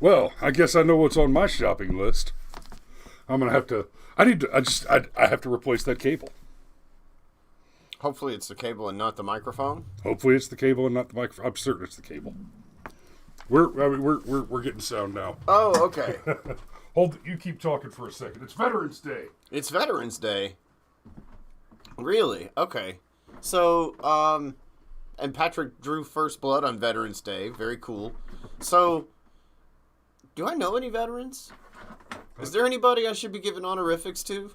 Well, I guess I know what's on my shopping list. I'm gonna have to. I have to replace that cable. Hopefully, it's the cable and not the microphone. Hopefully, it's the cable and not the microphone. I'm certain it's the cable. We're getting sound now. Oh, okay. You keep talking for a second. It's Veterans Day. It's Veterans Day. Really? Okay. So, and Patrick drew first blood on Veterans Day. Very cool. So, do I know any veterans? Is there anybody I should be giving honorifics to?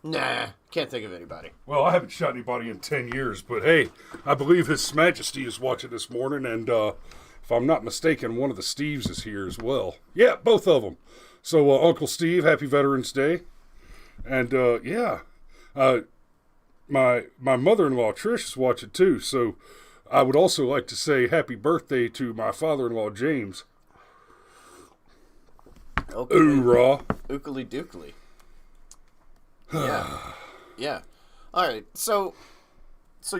Nah, can't think of anybody. Well, I haven't shot anybody in 10 years, but hey, I believe His Majesty is watching this morning, and if I'm not mistaken, one of the Steves is here as well. Yeah, both of them. So, Uncle Steve, happy Veterans Day. And, my mother-in-law, Trish, is watching too, so I would also like to say happy birthday to my father-in-law, James. Okay. Hoorah. Ookly dookly. Yeah. Yeah. All right. So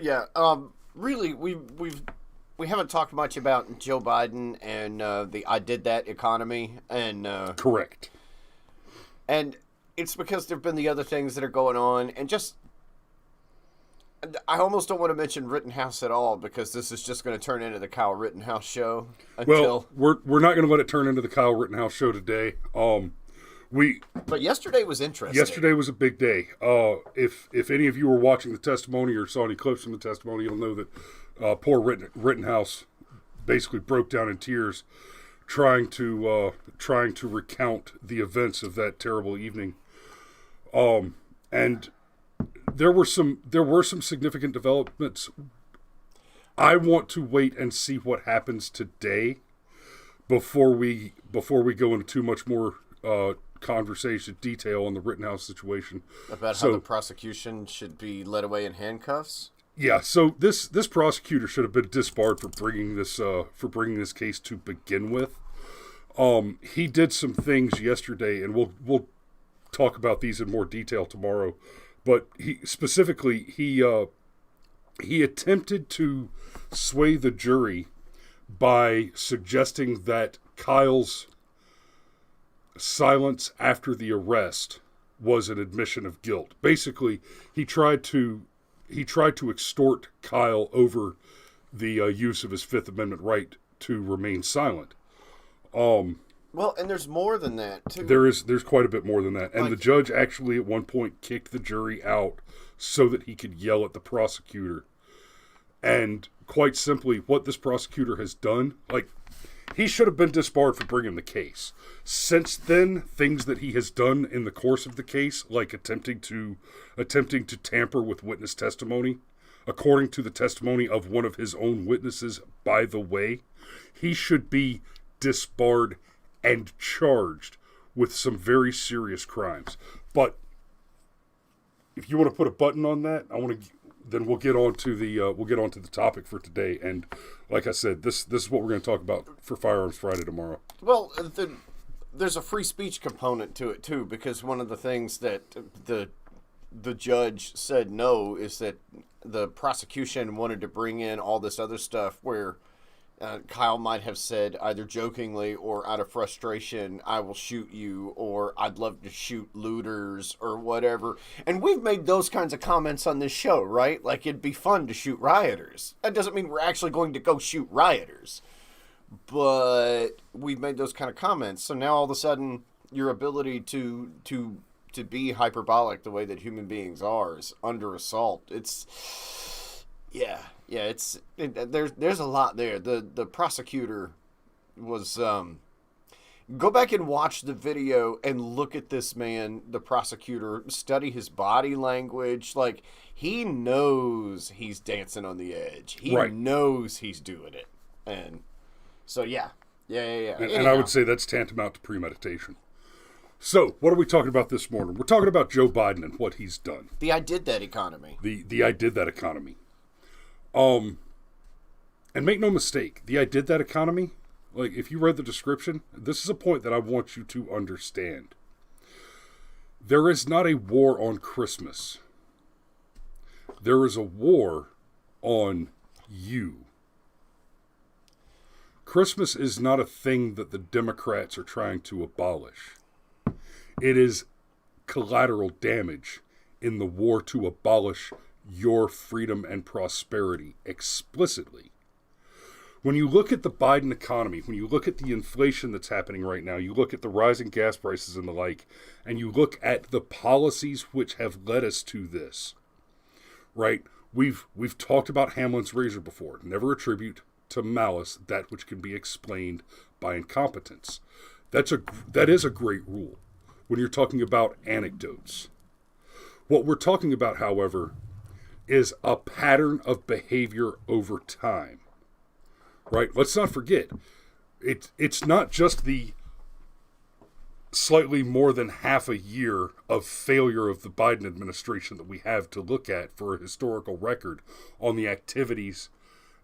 yeah. Really, we haven't talked much about Joe Biden and the "I did that" economy, and Correct. and it's because there've been the other things that are going on, and just I almost don't want to mention Rittenhouse at all because this is just going to turn into the Kyle Rittenhouse show. Well, we're not going to let it turn into the Kyle Rittenhouse show today. But yesterday was interesting. Yesterday was a big day. If any of you were watching the testimony or saw any clips from the testimony, you'll know that poor Rittenhouse basically broke down in tears, trying to recount the events of that terrible evening. And there were some significant developments. I want to wait and see what happens today before we go into too much more conversation detail on the Rittenhouse situation About how the prosecution should be led away in handcuffs. Yeah, so this prosecutor should have been disbarred for bringing this case to begin with. He did some things yesterday, and we'll talk about these in more detail tomorrow. But he attempted to sway the jury by suggesting that Kyle's silence after the arrest was an admission of guilt. Basically, he tried to extort Kyle over the use of his Fifth Amendment right to remain silent. Well, and there's more than that too. There's quite a bit more than that, and the judge actually at one point kicked the jury out so that he could yell at the prosecutor. And quite simply, what this prosecutor has done, he should have been disbarred for bringing the case. Since then, things that he has done in the course of the case, like attempting to tamper with witness testimony, according to the testimony of one of his own witnesses, by the way, he should be disbarred and charged with some very serious crimes. But if you want to put a button on that, then we'll get on to the topic for today. And like I said, this is what we're going to talk about for Firearms Friday tomorrow. Well, there's a free speech component to it too, because one of the things that the judge said no is that the prosecution wanted to bring in all this other stuff where Kyle might have said either jokingly or out of frustration, "I will shoot you," or "I'd love to shoot looters," or whatever. And we've made those kinds of comments on this show, right? Like, it'd be fun to shoot rioters. That doesn't mean we're actually going to go shoot rioters. But we've made those kind of comments. So now all of a sudden, your ability to be hyperbolic the way that human beings are is under assault. There's a lot there. The prosecutor was go back and watch the video and look at this man, the prosecutor, study his body language. Like, he knows he's dancing on the edge. He knows he's doing it. And so yeah. And I would say that's tantamount to premeditation. So, what are we talking about this morning? We're talking about Joe Biden and what he's done. The "I did that" economy. The "I did that" economy. And make no mistake, the "I did that" economy, if you read the description, this is a point that I want you to understand. There is not a war on Christmas. There is a war on you. Christmas is not a thing that the Democrats are trying to abolish. It is collateral damage in the war to abolish your freedom and prosperity explicitly. When you look at the Biden economy, when you look at the inflation that's happening right now, you look at the rising gas prices and the like, and you look at the policies which have led us to this, right? We've talked about Hamlin's razor before. Never attribute to malice that which can be explained by incompetence. That is a great rule when you're talking about anecdotes. What we're talking about, however, is a pattern of behavior over time. Right? Let's not forget, it's not just the slightly more than half a year of failure of the Biden administration that we have to look at for a historical record on the activities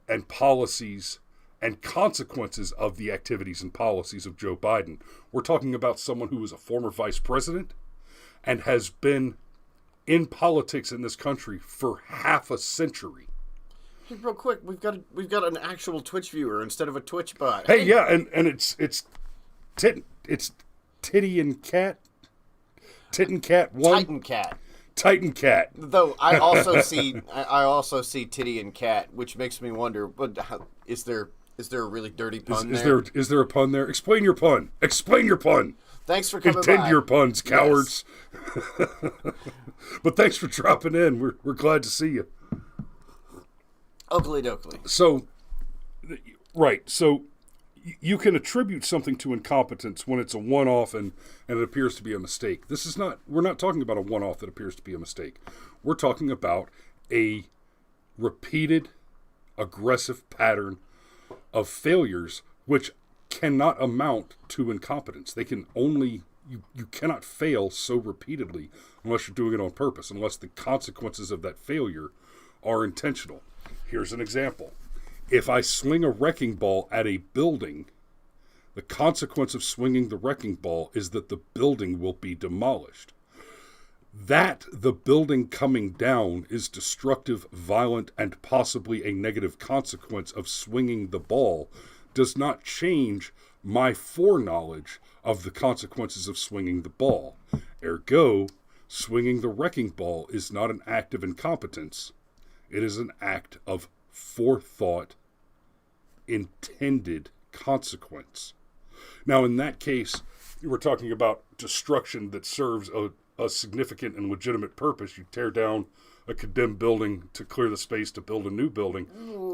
and policies and consequences of the activities and policies of Joe Biden. We're talking about someone who was a former vice president and has been in politics in this country for half a century. Hey, real quick, we've got an actual Twitch viewer instead of a Twitch bot. Hey, yeah, and it's Titty and Cat, Tit and Cat 1, Titan Cat. Though I also see Titty and Cat, which makes me wonder, but is there a really dirty pun there? Is there a pun there? Explain your pun. Explain your pun. Thanks for coming Intend by. your puns, cowards. Yes. But thanks for dropping in. We're glad to see you. Oakley dokley. So, right. So, you can attribute something to incompetence when it's a one-off and it appears to be a mistake. We're not talking about a one-off that appears to be a mistake. We're talking about a repeated, aggressive pattern of failures which cannot amount to incompetence. They can only, you cannot fail so repeatedly unless you're doing it on purpose, unless the consequences of that failure are intentional. Here's an example. If I swing a wrecking ball at a building, the consequence of swinging the wrecking ball is that the building will be demolished. That the building coming down is destructive, violent, and possibly a negative consequence of swinging the ball does not change my foreknowledge of the consequences of swinging the ball. Ergo, swinging the wrecking ball is not an act of incompetence. It is an act of forethought, intended consequence. Now, in that case, we're talking about destruction that serves a significant and legitimate purpose. You tear down a condemned building to clear the space to build a new building.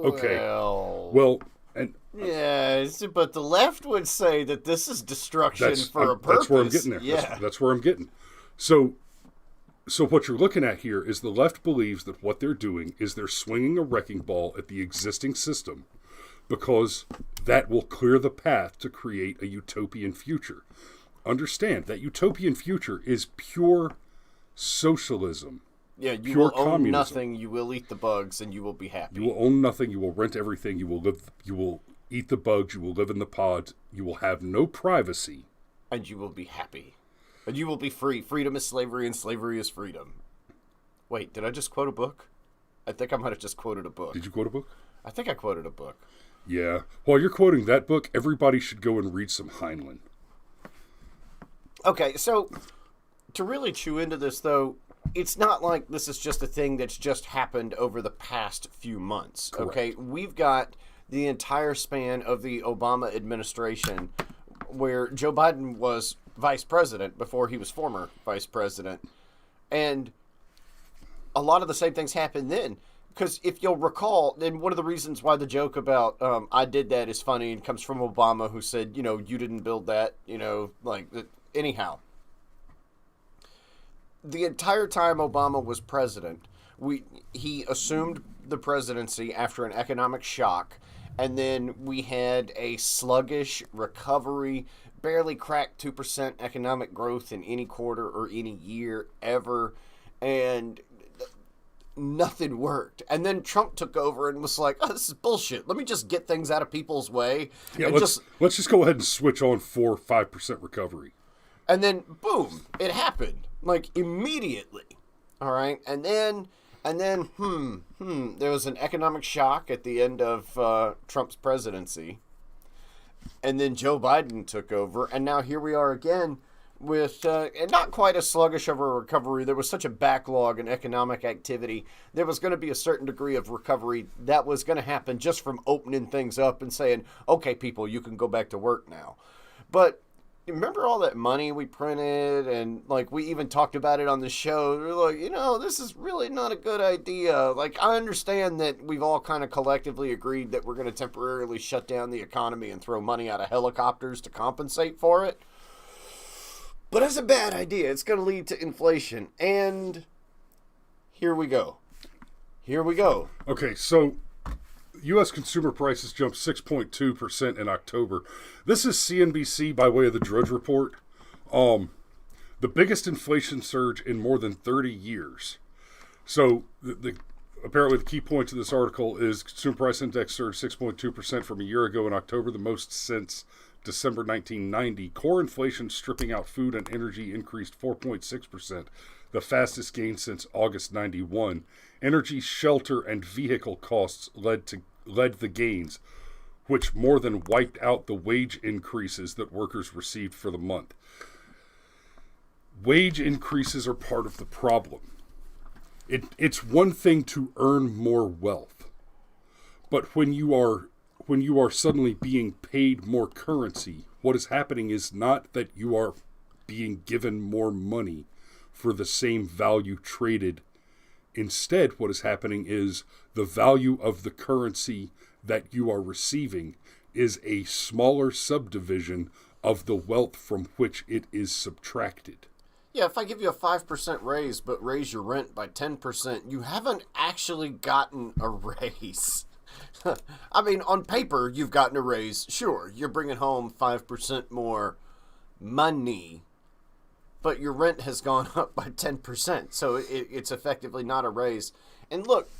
Okay. Well, and yes, but the left would say that this is destruction for a purpose. That's where I'm getting there. Yeah. That's where I'm getting. So what you're looking at here is the left believes that what they're doing is they're swinging a wrecking ball at the existing system because that will clear the path to create a utopian future. Understand that utopian future is pure socialism. Yeah, you pure will own communism. nothing, you will eat the bugs, and you will be happy. You will own nothing, you will rent everything, you will eat the bugs, you will live in the pods, you will have no privacy. And you will be happy. And you will be free. Freedom is slavery, and slavery is freedom. Wait, did I just quote a book? I think I might have just quoted a book. Did you quote a book? I think I quoted a book. Yeah. While you're quoting that book, everybody should go and read some Heinlein. Okay, so to really chew into this, though, it's not like this is just a thing that's just happened over the past few months. Correct. Okay, we've got the entire span of the Obama administration where Joe Biden was vice president before he was former vice president. And a lot of the same things happened then. Because if you'll recall, and one of the reasons why the joke about I did that is funny and comes from Obama, who said, you didn't build that, anyhow. The entire time Obama was president, he assumed the presidency after an economic shock, and then we had a sluggish recovery, barely cracked 2% economic growth in any quarter or any year ever, and nothing worked. And then Trump took over and was like, this is bullshit. Let me just get things out of people's way. Yeah, and let's just go ahead and switch on 4 or 5% recovery. And then, boom, it happened. Like, immediately. All right? And then, there was an economic shock at the end of Trump's presidency. And then Joe Biden took over, and now here we are again with not quite as sluggish of a recovery. There was such a backlog in economic activity. There was going to be a certain degree of recovery that was going to happen just from opening things up and saying, okay, people, you can go back to work now. But remember all that money we printed, and like we even talked about it on the show. We're like, this is really not a good idea. Like, I understand that we've all kind of collectively agreed that we're going to temporarily shut down the economy and throw money out of helicopters to compensate for it. But it's a bad idea. It's going to lead to inflation. And here we go. Okay, so U.S. consumer prices jumped 6.2% in October. This is CNBC by way of the Drudge Report. The biggest inflation surge in more than 30 years. So apparently the key point to this article is consumer price index surged 6.2% from a year ago in October, the most since December 1990. Core inflation stripping out food and energy increased 4.6%, the fastest gain since August 91. Energy, shelter, and vehicle costs led the gains, which more than wiped out the wage increases that workers received for the month. Wage increases are part of the problem. It's one thing to earn more wealth, but when you are suddenly being paid more currency, what is happening is not that you are being given more money for the same value traded. Instead, what is happening is the value of the currency that you are receiving is a smaller subdivision of the wealth from which it is subtracted. Yeah, if I give you a 5% raise but raise your rent by 10%, you haven't actually gotten a raise. I mean, on paper, you've gotten a raise. Sure, you're bringing home 5% more money, but your rent has gone up by 10%, so it's effectively not a raise. And look,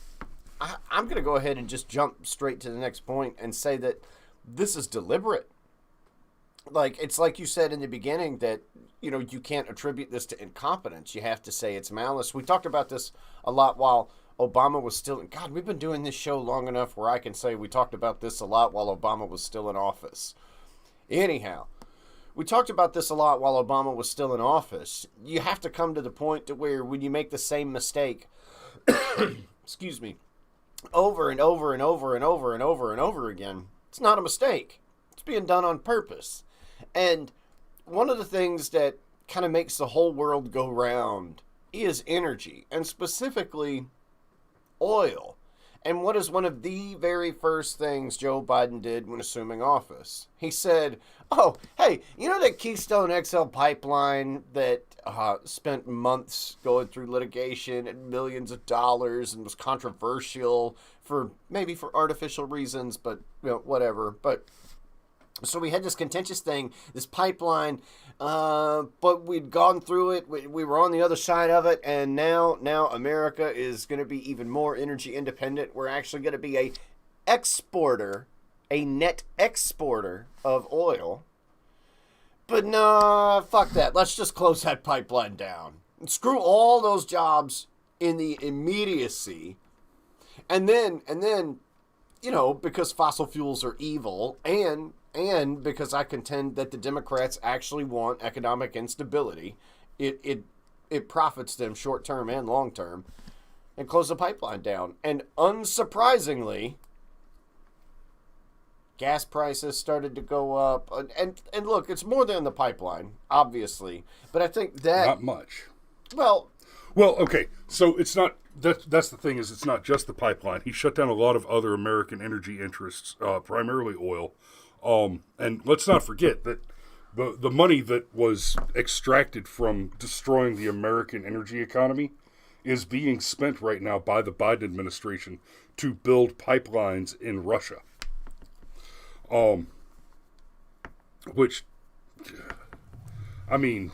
I'm going to go ahead and just jump straight to the next point and say that this is deliberate. Like, it's like you said in the beginning that, you can't attribute this to incompetence. You have to say it's malice. We talked about this a lot while Obama was still... God, we've been doing this show long enough where I can say we talked about this a lot while Obama was still in office. Anyhow, we talked about this a lot while Obama was still in office. You have to come to the point to where when you make the same mistake, excuse me, over and over and over and over and over and over again, it's not a mistake. It's being done on purpose. And one of the things that kind of makes the whole world go round is energy, and specifically oil. And what is one of the very first things Joe Biden did when assuming office? He said, oh, hey, you know that Keystone XL pipeline that spent months going through litigation and millions of dollars and was controversial for artificial reasons, but whatever. But so we had this contentious thing, this pipeline, but we'd gone through it. We were on the other side of it, and now America is going to be even more energy independent. We're actually going to be a net exporter of oil. But nah, fuck that. Let's just close that pipeline down. And screw all those jobs in the immediacy. And then, because fossil fuels are evil, and because I contend that the Democrats actually want economic instability, it profits them short term and long term, and close the pipeline down. And unsurprisingly, gas prices started to go up. And look, it's more than the pipeline, obviously, but I think that not much. Well, okay. So it's not that's the thing is it's not just the pipeline. He shut down a lot of other American energy interests, primarily oil. And let's not forget that the money that was extracted from destroying the American energy economy is being spent right now by the Biden administration to build pipelines in Russia. Which, I mean,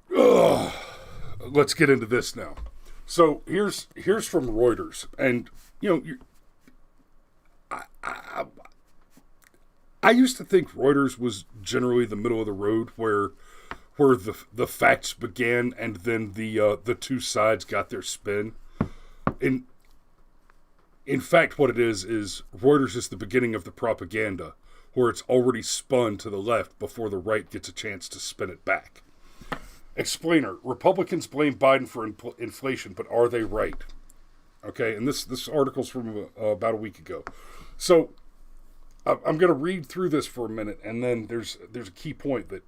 let's get into this now. So here's from Reuters, and I used to think Reuters was generally the middle of the road where the facts began and then the two sides got their spin. In fact, what it is Reuters is the beginning of the propaganda, where it's already spun to the left before the right gets a chance to spin it back. Explainer: Republicans blame Biden for inflation, but are they right? Okay, and this article's from about a week ago. So I'm going to read through this for a minute, and then there's a key point that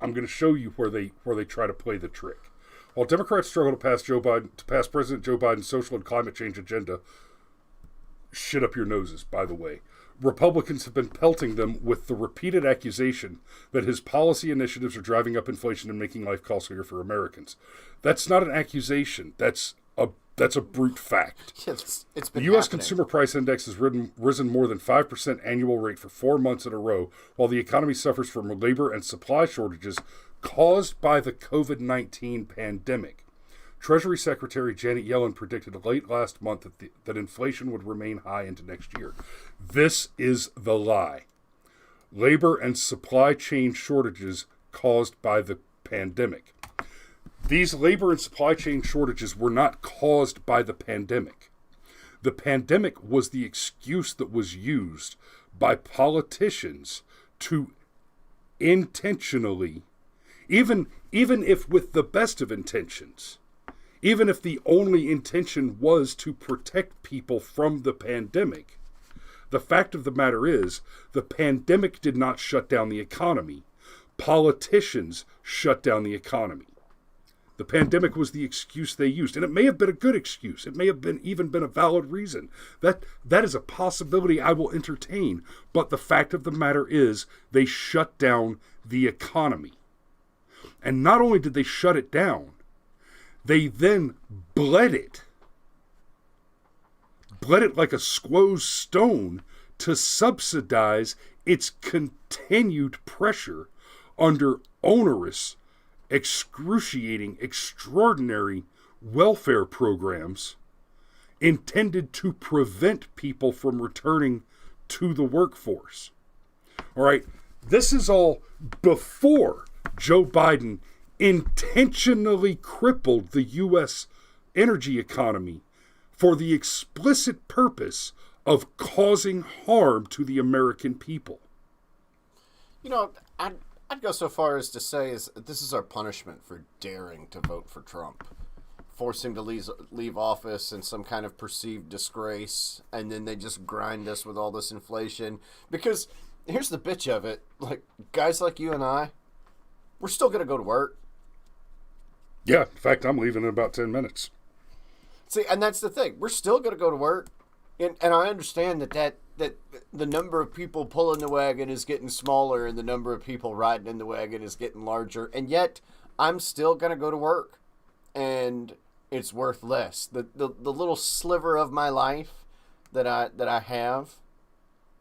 I'm going to show you where they try to play the trick. While Democrats struggle to pass President Joe Biden's social and climate change agenda, shit up your noses, by the way, Republicans have been pelting them with the repeated accusation that his policy initiatives are driving up inflation and making life costlier for Americans. That's not an accusation. That's a brute fact. It's been the U.S. happening. Consumer Price Index has risen more than 5% annual rate for 4 months in a row, while the economy suffers from labor and supply shortages caused by the COVID-19 pandemic. Treasury Secretary Janet Yellen predicted late last month that inflation would remain high into next year. This is the lie. Labor and supply chain shortages caused by the pandemic. These labor and supply chain shortages were not caused by the pandemic. The pandemic was the excuse that was used by politicians to intentionally, even if with the best of intentions, even if the only intention was to protect people from the pandemic, the fact of the matter is the pandemic did not shut down the economy. Politicians shut down the economy. The pandemic was the excuse they used, and it may have been a good excuse. It may have even been a valid reason. That is a possibility I will entertain. But the fact of the matter is they shut down the economy. And not only did they shut it down, they then bled it like a squoze stone to subsidize its continued pressure under onerous, excruciating, extraordinary welfare programs intended to prevent people from returning to the workforce. All right, this is all before Joe Biden intentionally crippled the U.S. energy economy for the explicit purpose of causing harm to the American people. You know, I'd go so far as to say this is our punishment for daring to vote for Trump. Force him to leave office in some kind of perceived disgrace, and then they just grind us with all this inflation. Because here's the bitch of it. Like, guys like you and I, we're still going to go to work. Yeah, in fact, I'm leaving in about 10 minutes. See, and that's the thing. We're still going to go to work. And I understand that the number of people pulling the wagon is getting smaller and the number of people riding in the wagon is getting larger. And yet, I'm still going to go to work. And it's worth less. The little sliver of my life that I have,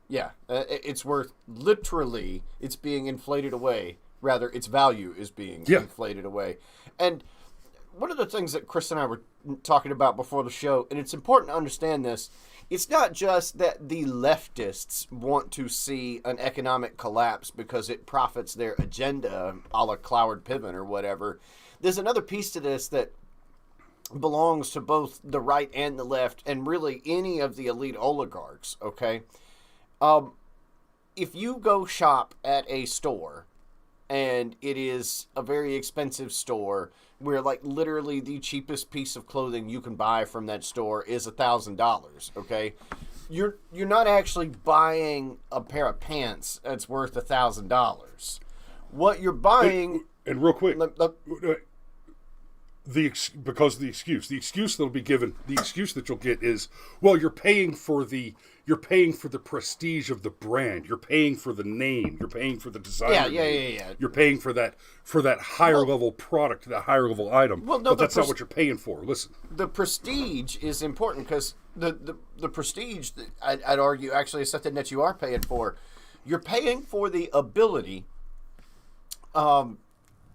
yeah, it's worth, literally, it's being inflated away. Rather, its value is being inflated away. And one of the things that Chris and I were talking about before the show, and it's important to understand this, it's not just that the leftists want to see an economic collapse because it profits their agenda, a la Cloward Piven or whatever. There's another piece to this that belongs to both the right and the left, and really any of the elite oligarchs, okay? If you go shop at a store, and it is a very expensive store where, like, literally the cheapest piece of clothing you can buy from that store is $1,000, okay? You're not actually buying a pair of pants that's worth $1,000. What you're buying... And real quick, because of the excuse that'll be given, the excuse that you'll get is, well, you're paying for the prestige of the brand, you're paying for the name, you're paying for the designer name. Yeah. You're paying for that higher level product, that higher level item. Well, no, but that's not what you're paying for. Listen, the prestige is important because the prestige, I'd argue, actually is something that you are paying for. You're paying for the ability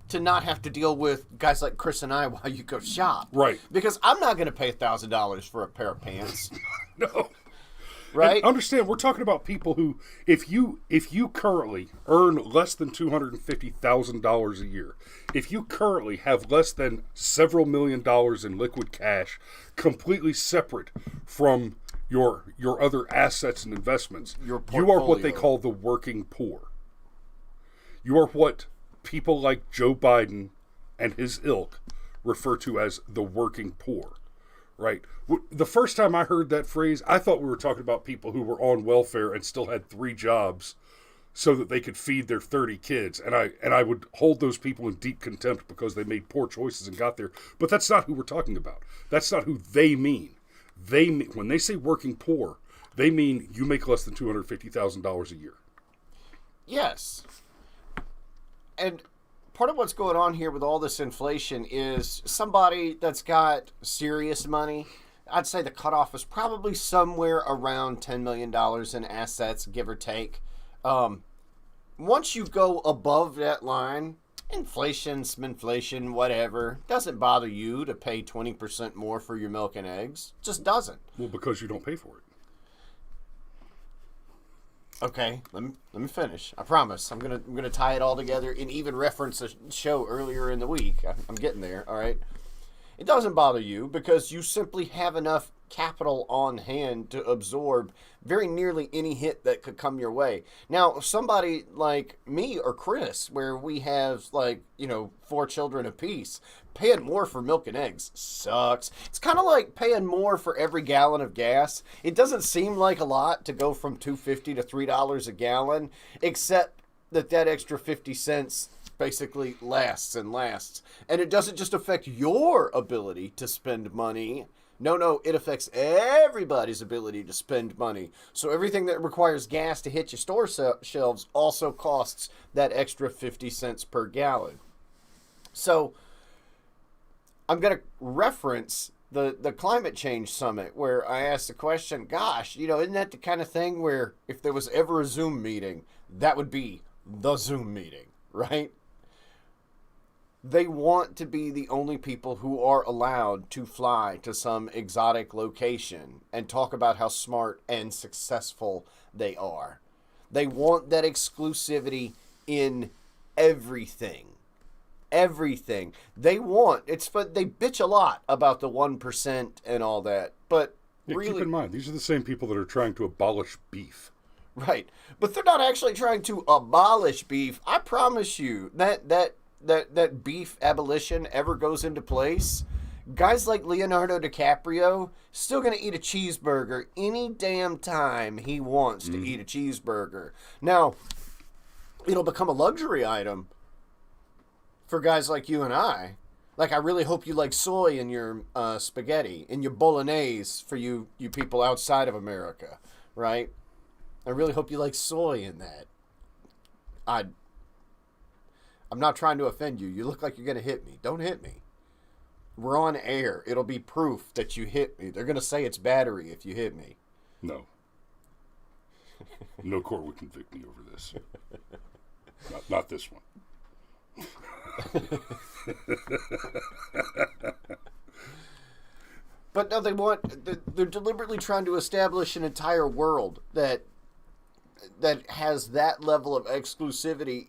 to not have to deal with guys like Chris and I while you go shop. Right. Because I'm not going to pay $1,000 for a pair of pants. No. Right? And understand, we're talking about people who, if you currently earn less than $250,000 a year, if you currently have less than several $1 million in liquid cash, completely separate from your other assets and investments. Your You are what they portfolio. call the working poor. You are what people like Joe Biden and his ilk refer to as the working poor, right? The first time I heard that phrase, I thought we were talking about people who were on welfare and still had 3 jobs so that they could feed their 30 kids. And I would hold those people in deep contempt because they made poor choices and got there. But that's not who we're talking about. That's not who they mean. When they say working poor, they mean you make less than $250,000 a year. Yes. And part of what's going on here with all this inflation is somebody that's got serious money. I'd say the cutoff is probably somewhere around $10 million in assets, give or take. Once you go above that line, inflation, whatever, doesn't bother you to pay 20% more for your milk and eggs. Just doesn't. Well, because you don't pay for it. Okay, let me finish. I promise. I'm gonna tie it all together and even reference a show earlier in the week. I'm getting there. All right. It doesn't bother you because you simply have enough capital on hand to absorb very nearly any hit that could come your way. Now, somebody like me or Chris, where we have 4 children apiece, paying more for milk and eggs sucks. It's kind of like paying more for every gallon of gas. It doesn't seem like a lot to go from $2.50 to $3 a gallon, except that extra 50 cents basically lasts and lasts. And it doesn't just affect your ability to spend money. No, it affects everybody's ability to spend money. So everything that requires gas to hit your store shelves also costs that extra 50 cents per gallon. So I'm going to reference the climate change summit where I asked the question, gosh, isn't that the kind of thing where if there was ever a Zoom meeting, that would be the Zoom meeting, right? They want to be the only people who are allowed to fly to some exotic location and talk about how smart and successful they are. They want that exclusivity in everything. Everything. They bitch a lot about the 1% and all that. But really, keep in mind, these are the same people that are trying to abolish beef. Right. But they're not actually trying to abolish beef. I promise you that beef abolition ever goes into place, guys like Leonardo DiCaprio still going to eat a cheeseburger any damn time he wants to eat a cheeseburger. Now, it'll become a luxury item for guys like you and I. Like, I really hope you like soy in your spaghetti, in your bolognese for you people outside of America, right? I really hope you like soy in that. I'm not trying to offend you. You look like you're going to hit me. Don't hit me. We're on air. It'll be proof that you hit me. They're going to say it's battery if you hit me. No. No court would convict me over this. Not this one. But no, they're deliberately trying to establish an entire world that has that level of exclusivity.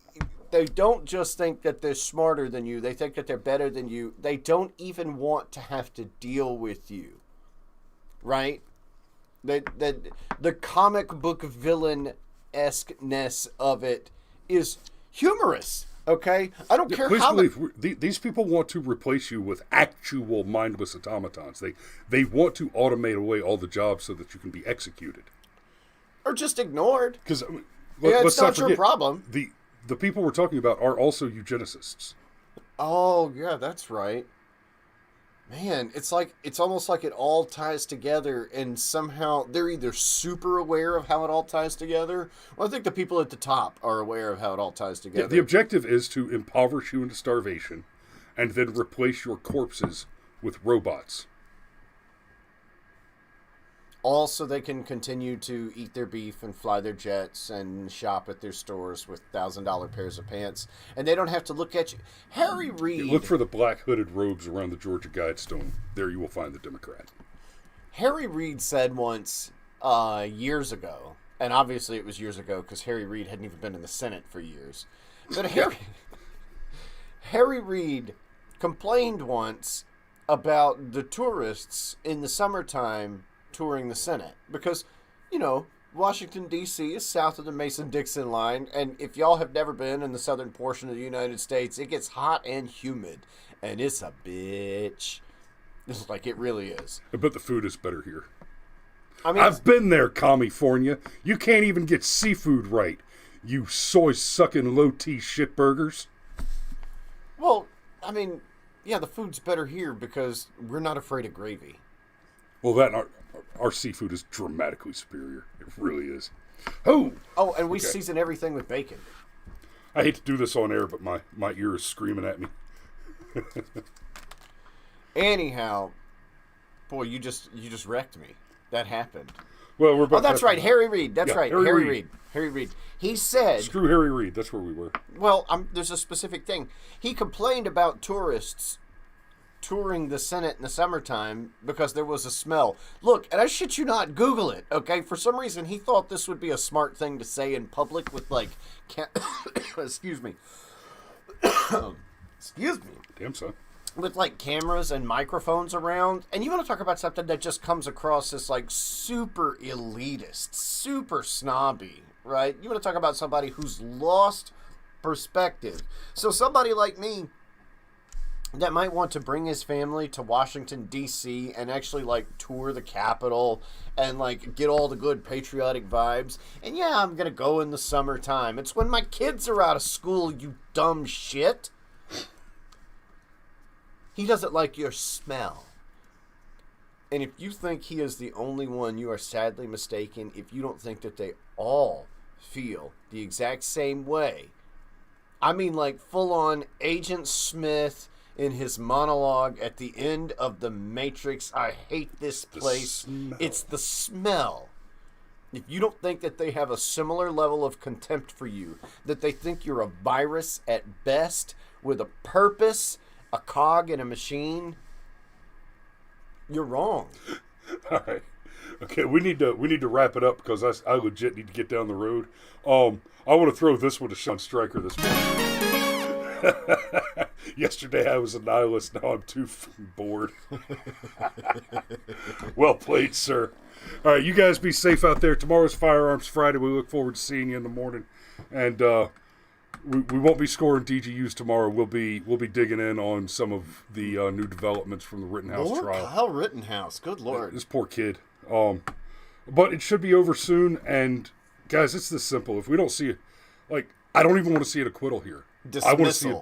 They don't just think that they're smarter than you. They think that they're better than you. They don't even want to have to deal with you. Right? The comic book villain-esque-ness of it is humorous. Okay? I don't care please how... believe, these people want to replace you with actual mindless automatons. They want to automate away all the jobs so that you can be executed. Or just ignored. Because it's not your problem. The people we're talking about are also eugenicists. Oh, yeah, that's right. Man, it's almost like it all ties together, and somehow they're either super aware of how it all ties together, or I think the people at the top are aware of how it all ties together. Yeah, the objective is to impoverish you into starvation and then replace your corpses with robots. All so they can continue to eat their beef and fly their jets and shop at their stores with $1,000 pairs of pants. And they don't have to look at you. Harry Reid... Look for the black hooded robes around the Georgia Guidestone. There you will find the Democrat. Harry Reid said once, years ago, and obviously it was years ago because Harry Reid hadn't even been in the Senate for years. But Harry Reid complained once about the tourists in the summertime touring the Senate because, you know, Washington, D.C. is south of the Mason-Dixon line, and if y'all have never been in the southern portion of the United States, it gets hot and humid, and it's a bitch. It's like, it really is. I bet the food is better here. I mean, I've been there, California. You can't even get seafood right. You soy-sucking low-T shitburgers. well, I mean, yeah, the food's better here because we're not afraid of gravy. Well, that our seafood is dramatically superior. It really is. Oh, And we season everything with bacon. I hate to do this on air, but my ear is screaming at me. Anyhow, boy, you just wrecked me. That happened. Well, we're about. Oh, that's right, Harry Reid. That's Yeah, right, Harry Harry Reid. Reid. Harry Reid. He said, Screw Harry Reid. That's where we were. well, there's a specific thing. He complained about tourists touring the Senate in the summertime because there was a smell. Look, and I shit you not, Google it, okay? For some reason, he thought this would be a smart thing to say in public with, like, excuse me. Excuse me. Damn, son. With, like, cameras and microphones around. And you want to talk about something that just comes across as, like, super elitist, super snobby, right? You want to talk about somebody who's lost perspective. So somebody like me that might want to bring his family to Washington, D.C. and actually, like, tour the Capitol and, like, get all the good patriotic vibes. And, yeah, I'm going to go in the summertime. It's when my kids are out of school, you dumb shit. He doesn't like your smell. And if you think he is the only one, you are sadly mistaken if you don't think that they all feel the exact same way. I mean, like, full-on Agent Smith in his monologue at the end of The Matrix. I hate this place. It's the smell. If you don't think that they have a similar level of contempt for you, that they think you're a virus at best with a purpose, a cog in a machine, you're wrong. All right. Okay, we need to wrap it up because I legit need to get down the road. I want to throw this one to Sean Stryker this morning. Yesterday I was a nihilist. Now I'm too bored. Well played, sir. All right, you guys be safe out there. Tomorrow's Firearms Friday. We look forward to seeing you in the morning, and we won't be scoring DGUs tomorrow. We'll be digging in on some of the new developments from the Rittenhouse trial. Kyle Rittenhouse, good lord. This poor kid. But it should be over soon. And guys, it's this simple. If we don't see it, like, I don't even want to see an acquittal here. Dismissal.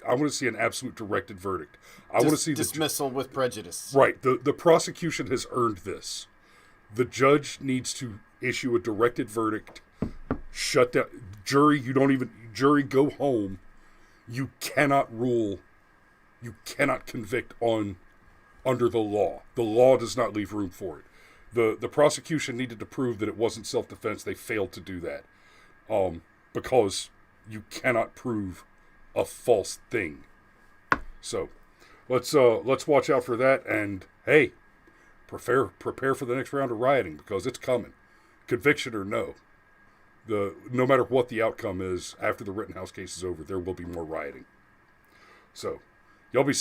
I want to see an absolute directed verdict. I want to see dismissal with prejudice. Right. The prosecution has earned this. The judge needs to issue a directed verdict. Shut down. Jury, jury, go home. You cannot rule. You cannot convict under the law. The law does not leave room for it. The prosecution needed to prove that it wasn't self-defense. They failed to do that. Because you cannot prove a false thing. So let's watch out for that, and hey, prepare for the next round of rioting because it's coming. Conviction or no. No matter what the outcome is after the Rittenhouse case is over, there will be more rioting. So y'all be safe.